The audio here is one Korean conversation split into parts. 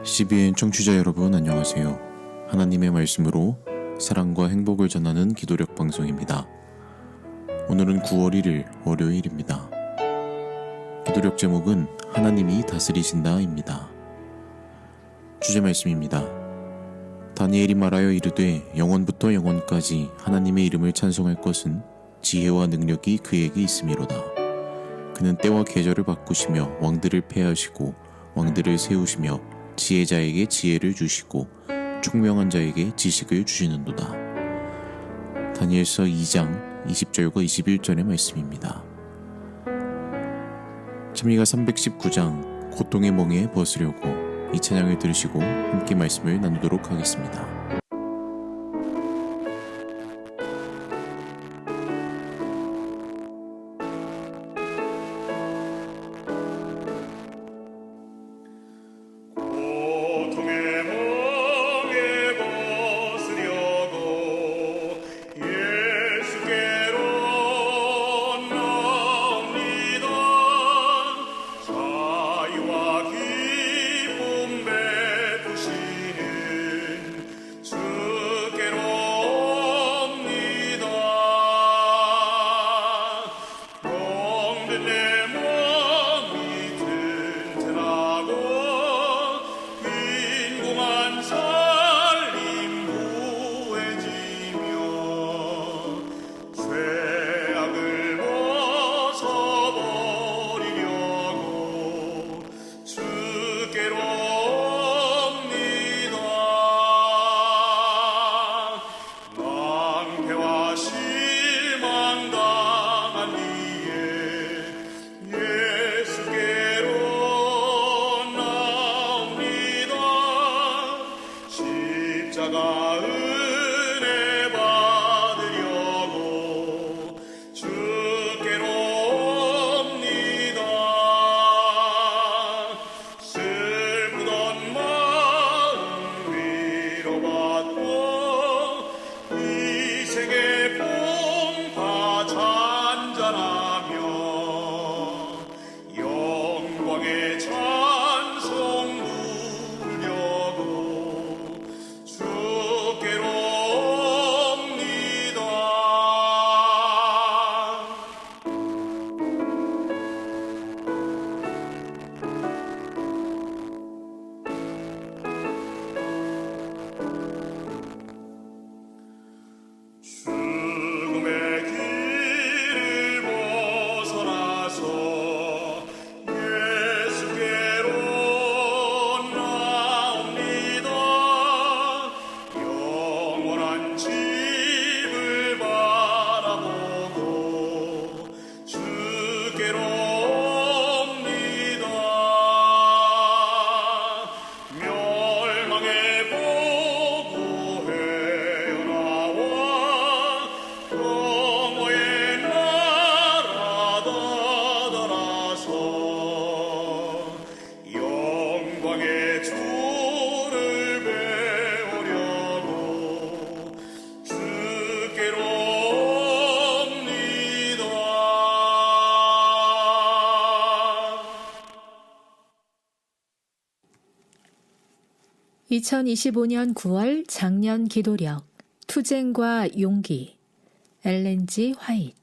CBN 청취자 여러분 안녕하세요. 하나님의 말씀으로 사랑과 행복을 전하는 기도력 방송입니다. 오늘은 9월 1일 월요일입니다. 기도력 제목은 하나님이 다스리신다입니다. 주제 말씀입니다. 다니엘이 말하여 이르되 영원부터 영원까지 하나님의 이름을 찬송할 것은 지혜와 능력이 그에게 있음이로다. 그는 때와 계절을 바꾸시며 왕들을 패하시고 왕들을 세우시며 지혜자에게 지혜를 주시고 총명한 자에게 지식을 주시는도다. 다니엘서 2장 20절과 21절의 말씀입니다. 찬미가 319장 고통의 멍에 벗으려고 이 찬양을 들으시고 함께 말씀을 나누도록 하겠습니다. (2025년 9월) 장년 기도력 투쟁과 용기 엘렌 G. 화이트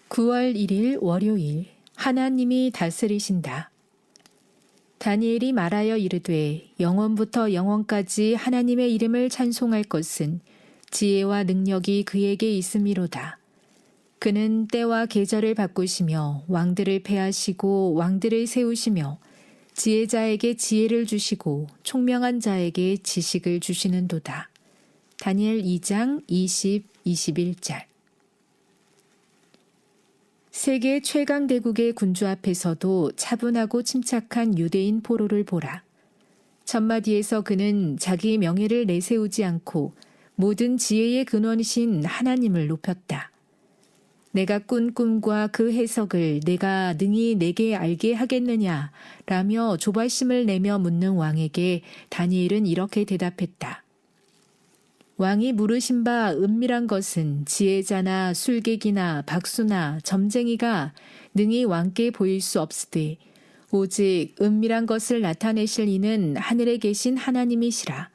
9월 1일 월요일 하나님이 다스리신다. 다니엘이 말하여 이르되 영원부터 영원까지 하나님의 이름을 찬송할 것은 지혜와 능력이 그에게 있음이로다. 그는 때와 계절을 바꾸시며 왕들을 패하시고 왕들을 세우시며 지혜자에게 지혜를 주시고 총명한 자에게 지식을 주시는도다. 다니엘 2장 20, 21절. 세계 최강대국의 군주 앞에서도 차분하고 침착한 유대인 포로를 보라. 첫마디에서 그는 자기 명예를 내세우지 않고 모든 지혜의 근원이신 하나님을 높였다. 내가 꾼 꿈과 그 해석을 내가 능히 내게 알게 하겠느냐 라며 조바심을 내며 묻는 왕에게 다니엘은 이렇게 대답했다. 왕이 물으신 바 은밀한 것은 지혜자나 술객이나 박수나 점쟁이가 능히 왕께 보일 수 없으되 오직 은밀한 것을 나타내실 이는 하늘에 계신 하나님이시라.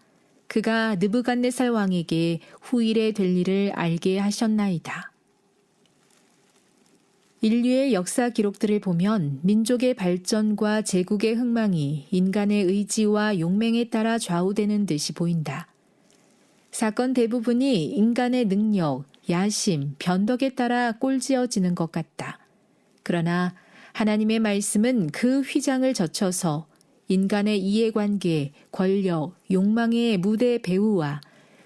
그가 느부갓네살 왕에게 후일에 될 일을 알게 하셨나이다. 인류의 역사 기록들을 보면 민족의 발전과 제국의 흥망이 인간의 의지와 용맹에 따라 좌우되는 듯이 보인다. 사건 대부분이 인간의 능력, 야심, 변덕에 따라 꼴지어지는 것 같다. 그러나 하나님의 말씀은 그 휘장을 젖혀서 인간의 이해관계, 권력, 욕망의 무대 배후와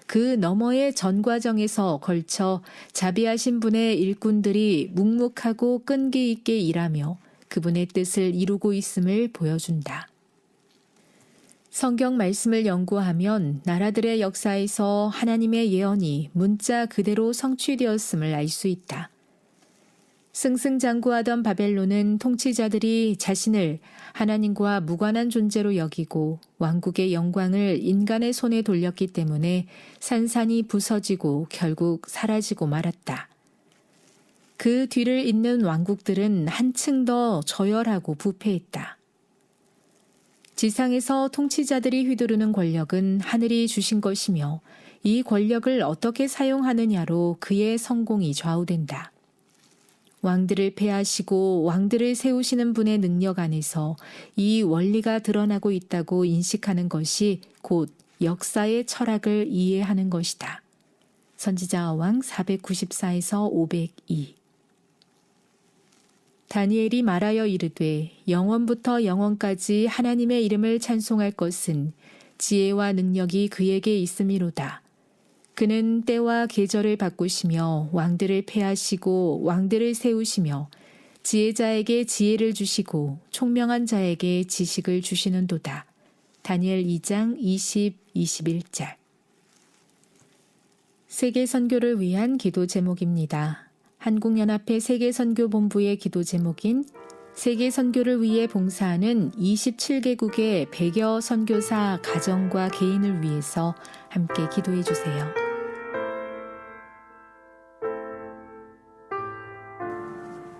그 너머의 전 과정에서 걸쳐 자비하신 분의 일꾼들이 묵묵하고 끈기 있게 일하며 그분의 뜻을 이루고 있음을 보여준다. 성경 말씀을 연구하면 나라들의 역사에서 하나님의 예언이 문자 그대로 성취되었음을 알 수 있다. 승승장구하던 바벨론은 통치자들이 자신을 하나님과 무관한 존재로 여기고 왕국의 영광을 인간의 손에 돌렸기 때문에 산산이 부서지고 결국 사라지고 말았다. 그 뒤를 잇는 왕국들은 한층 더 저열하고 부패했다. 지상에서 통치자들이 휘두르는 권력은 하늘이 주신 것이며 이 권력을 어떻게 사용하느냐로 그의 성공이 좌우된다. 왕들을 패하시고 왕들을 세우시는 분의 능력 안에서 이 원리가 드러나고 있다고 인식하는 것이 곧 역사의 철학을 이해하는 것이다. 선지자 어왕 494에서 502. 다니엘이 말하여 이르되 영원부터 영원까지 하나님의 이름을 찬송할 것은 지혜와 능력이 그에게 있음이로다. 그는 때와 계절을 바꾸시며 왕들을 패하시고 왕들을 세우시며 지혜자에게 지혜를 주시고 총명한 자에게 지식을 주시는도다. 다니엘 2장 20, 21절. 세계 선교를 위한 기도 제목입니다. 한국연합회 세계선교본부의 기도 제목인 세계 선교를 위해 봉사하는 27개국의 100여 선교사 가정과 개인을 위해서 함께 기도해 주세요.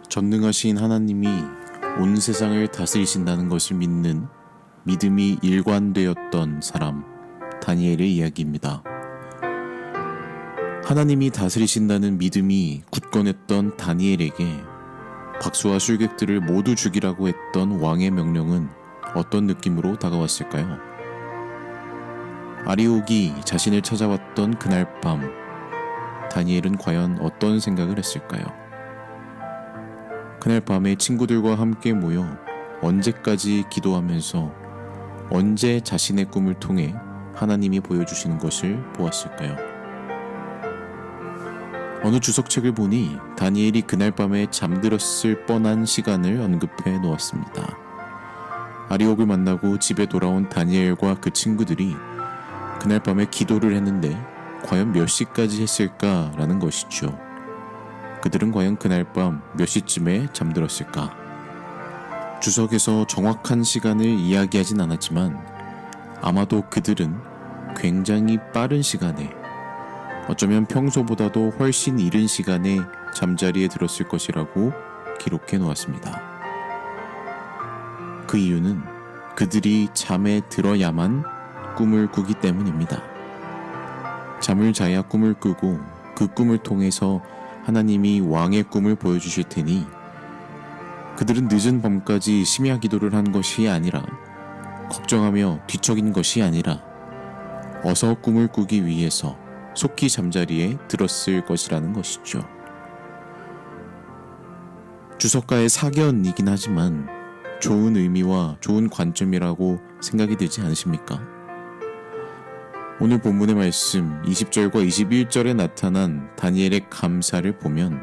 전능하신 하나님이 온 세상을 다스리신다는 것을 믿는 믿음이 일관되었던 사람 다니엘의 이야기입니다. 하나님이 다스리신다는 믿음이 굳건했던 다니엘에게 박수와 술객들을 모두 죽이라고 했던 왕의 명령은 어떤 느낌으로 다가왔을까요? 아리옥이 자신을 찾아왔던 그날 밤 다니엘은 과연 어떤 생각을 했을까요? 그날 밤에 친구들과 함께 모여 언제까지 기도하면서 언제 자신의 꿈을 통해 하나님이 보여주시는 것을 보았을까요? 어느 주석책을 보니 다니엘이 그날 밤에 잠들었을 뻔한 시간을 언급해 놓았습니다. 아리옥을 만나고 집에 돌아온 다니엘과 그 친구들이 그날 밤에 기도를 했는데 과연 몇 시까지 했을까라는 것이죠. 그들은 과연 그날 밤 몇 시쯤에 잠들었을까? 주석에서 정확한 시간을 이야기하진 않았지만 아마도 그들은 굉장히 빠른 시간에 어쩌면 평소보다도 훨씬 이른 시간에 잠자리에 들었을 것이라고 기록해 놓았습니다. 그 이유는 그들이 잠에 들어야만 꿈을 꾸기 때문입니다. 잠을 자야 꿈을 꾸고 그 꿈을 통해서 하나님이 왕의 꿈을 보여주실 테니 그들은 늦은 밤까지 심야 기도를 한 것이 아니라 걱정하며 뒤척인 것이 아니라 어서 꿈을 꾸기 위해서 속히 잠자리에 들었을 것이라는 것이죠. 주석가의 사견이긴 하지만 좋은 의미와 좋은 관점이라고 생각이 되지 않으십니까? 오늘 본문의 말씀 20절과 21절에 나타난 다니엘의 감사를 보면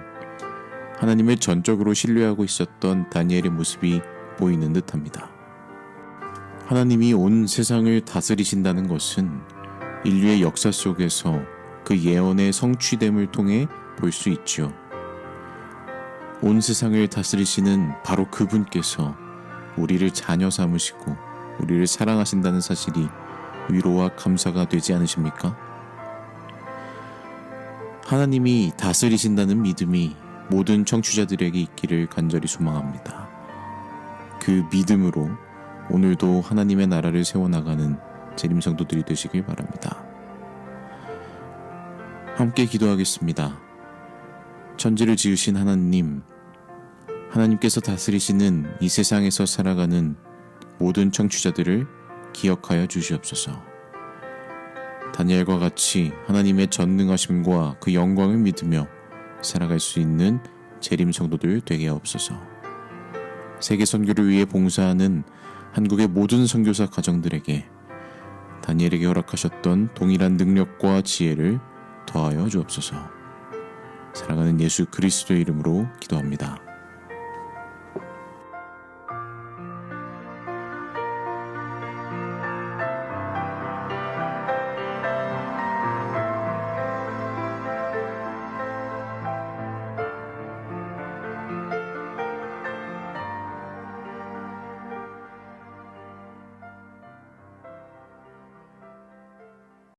하나님을 전적으로 신뢰하고 있었던 다니엘의 모습이 보이는 듯합니다. 하나님이 온 세상을 다스리신다는 것은 인류의 역사 속에서 그 예언의 성취됨을 통해 볼 수 있죠. 온 세상을 다스리시는 바로 그분께서 우리를 자녀 삼으시고 우리를 사랑하신다는 사실이 위로와 감사가 되지 않으십니까? 하나님이 다스리신다는 믿음이 모든 청취자들에게 있기를 간절히 소망합니다. 그 그 믿음으로 오늘도 하나님의 나라를 세워나가는 재림 성도들이 되시길 바랍니다. 함께 기도하겠습니다. 천지를 지으신 하나님, 하나님께서 다스리시는 이 세상에서 살아가는 모든 청취자들을 기억하여 주시옵소서. 다니엘과 같이 하나님의 전능하심과 그 영광을 믿으며 살아갈 수 있는 재림 성도들 되게 하옵소서. 세계 선교를 위해 봉사하는 한국의 모든 선교사 가정들에게 다니엘에게 허락하셨던 동일한 능력과 지혜를 더하여 주옵소서. 사랑하는 예수 그리스도의 이름으로 기도합니다.